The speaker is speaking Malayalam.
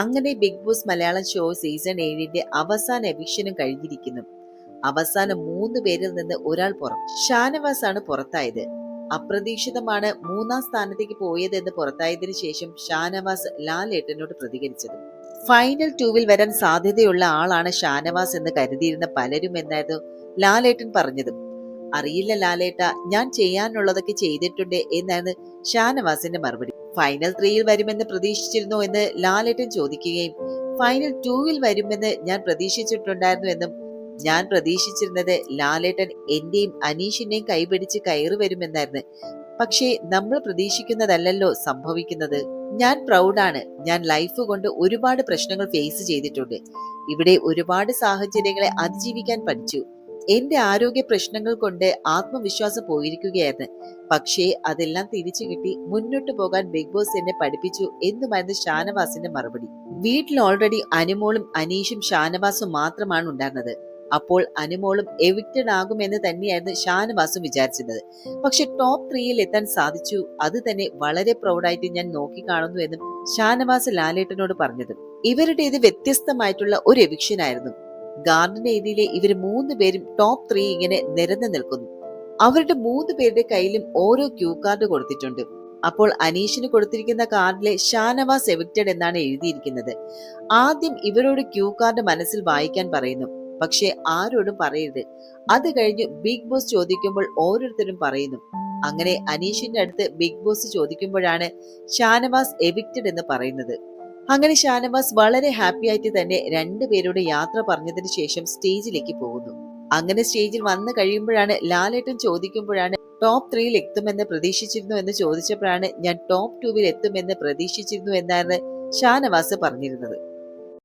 അങ്ങനെ Bigg Boss Malayalam show season 7 അവസാന എവിക്ഷനും കഴിഞ്ഞിരിക്കുന്നു. അവസാന 3 പേരിൽ നിന്ന് ഒരാൾ പുറത്തു. ഷാനവാസ് ആണ് പുറത്തായത്. അപ്രതീക്ഷിതമാണ് മൂന്നാം സ്ഥാനത്തേക്ക് പോയതെന്ന് പുറത്തായതിനു ശേഷം ഷാനവാസ് ലാലേട്ടനോട് പ്രതികരിച്ചത്. ഫൈനൽ 2 വരാൻ സാധ്യതയുള്ള ആളാണ് ഷാനവാസ് എന്ന് കരുതിയിരുന്ന പലരും എന്നായിരുന്നു ലാലേട്ടൻ പറഞ്ഞത്. അറിയില്ല ലാലേട്ട, ഞാൻ ചെയ്യാനുള്ളതൊക്കെ ചെയ്തിട്ടുണ്ട് എന്നാണ് ഷാനവാസിന്റെ മറുപടി. ഫൈനൽ 3 വരുമെന്ന് പ്രതീക്ഷിച്ചിരുന്നോ എന്ന് ലാലേട്ടൻ ചോദിക്കുകയും ഫൈനൽ 2 വരുമെന്ന് ഞാൻ പ്രതീക്ഷിച്ചിട്ടുണ്ടായിരുന്നു എന്നും, ഞാൻ പ്രതീക്ഷിച്ചിരുന്നത് ലാലേട്ടൻ എന്റെയും അനീഷിന്റെയും കൈപിടിച്ച് കയറി വരുമെന്നായിരുന്നു. പക്ഷേ നമ്മൾ പ്രതീക്ഷിക്കുന്നതല്ലല്ലോ സംഭവിക്കുന്നത്. ഞാൻ പ്രൗഡാണ്. ഞാൻ ലൈഫ് കൊണ്ട് ഒരുപാട് പ്രശ്നങ്ങൾ ഫേസ് ചെയ്തിട്ടുണ്ട്. ഇവിടെ ഒരുപാട് സാഹചര്യങ്ങളെ അതിജീവിക്കാൻ പഠിച്ചു. എന്റെ ആരോഗ്യ പ്രശ്നങ്ങൾ കൊണ്ട് ആത്മവിശ്വാസം പോയിരിക്കുകയായിരുന്നു. പക്ഷേ അതെല്ലാം തിരിച്ചു കിട്ടി. മുന്നോട്ട് പോകാൻ ബിഗ് ബോസ് എന്നെ പഠിപ്പിച്ചു എന്നുമായിരുന്നു ഷാനവാസിന്റെ മറുപടി. വീട്ടിൽ ഓൾറെഡി അനുമോളും അനീഷും ഷാനവാസും മാത്രമാണ് ഉണ്ടായിരുന്നത്. അപ്പോൾ അനുമോളും എവിക്റ്റഡ് ആകുമെന്ന് തന്നെയായിരുന്നു ഷാനവാസും വിചാരിച്ചിരുന്നത്. പക്ഷെ ടോപ്പ് 3 എത്താൻ സാധിച്ചു. അത് തന്നെ വളരെ പ്രൗഡായിട്ട് ഞാൻ നോക്കിക്കാണുന്നു എന്നും ഷാനവാസ് ലാലേട്ടനോട് പറഞ്ഞത്. ഇവരുടേത് വ്യത്യസ്തമായിട്ടുള്ള ഒരു എവിക്ഷൻ ആയിരുന്നു. ഗാർഡൻ ഏരിയയിലെ ഇവർ 3 പേരും ടോപ്പ് 3 ഇങ്ങനെ നിരന്നു നിൽക്കുന്നു. അവരുടെ 3 പേരുടെ കയ്യിലും ഓരോ ക്യൂ കാർഡ് കൊടുത്തിട്ടുണ്ട്. അപ്പോൾ അനീഷിന് കൊടുത്തിരിക്കുന്ന കാർഡിലെ ഷാനവാസ് എവിക്റ്റഡ് എന്നാണ് എഴുതിയിരിക്കുന്നത്. ആദ്യം ഇവരോട് ക്യൂ കാർഡ് മനസ്സിൽ വായിക്കാൻ പറയുന്നു. പക്ഷെ ആരോടും പറയരുത്. അത് കഴിഞ്ഞ് ബിഗ് ബോസ് ചോദിക്കുമ്പോൾ ഓരോരുത്തരും പറയുന്നു. അങ്ങനെ അനീഷിന്റെ അടുത്ത് ബിഗ് ബോസ് ചോദിക്കുമ്പോഴാണ് ഷാനവാസ് എവിക്റ്റഡ് എന്ന് പറയുന്നത്. അങ്ങനെ ഷാനവാസ് വളരെ ഹാപ്പി ആയിട്ട് തന്നെ 2 പേരോട് യാത്ര പറഞ്ഞതിന് ശേഷം സ്റ്റേജിലേക്ക് പോകുന്നു. അങ്ങനെ സ്റ്റേജിൽ വന്നു കഴിയുമ്പോഴാണ് ലാലേട്ടൻ ചോദിക്കുമ്പോഴാണ് ടോപ്പ് 3 എത്തുമെന്ന് പ്രതീക്ഷിച്ചിരുന്നു എന്ന് ചോദിച്ചപ്പോഴാണ് ഞാൻ ടോപ്പ് 2 എത്തുമെന്ന് പ്രതീക്ഷിച്ചിരുന്നു എന്നാണ് ഷാനവാസ് പറഞ്ഞിരുന്നത്.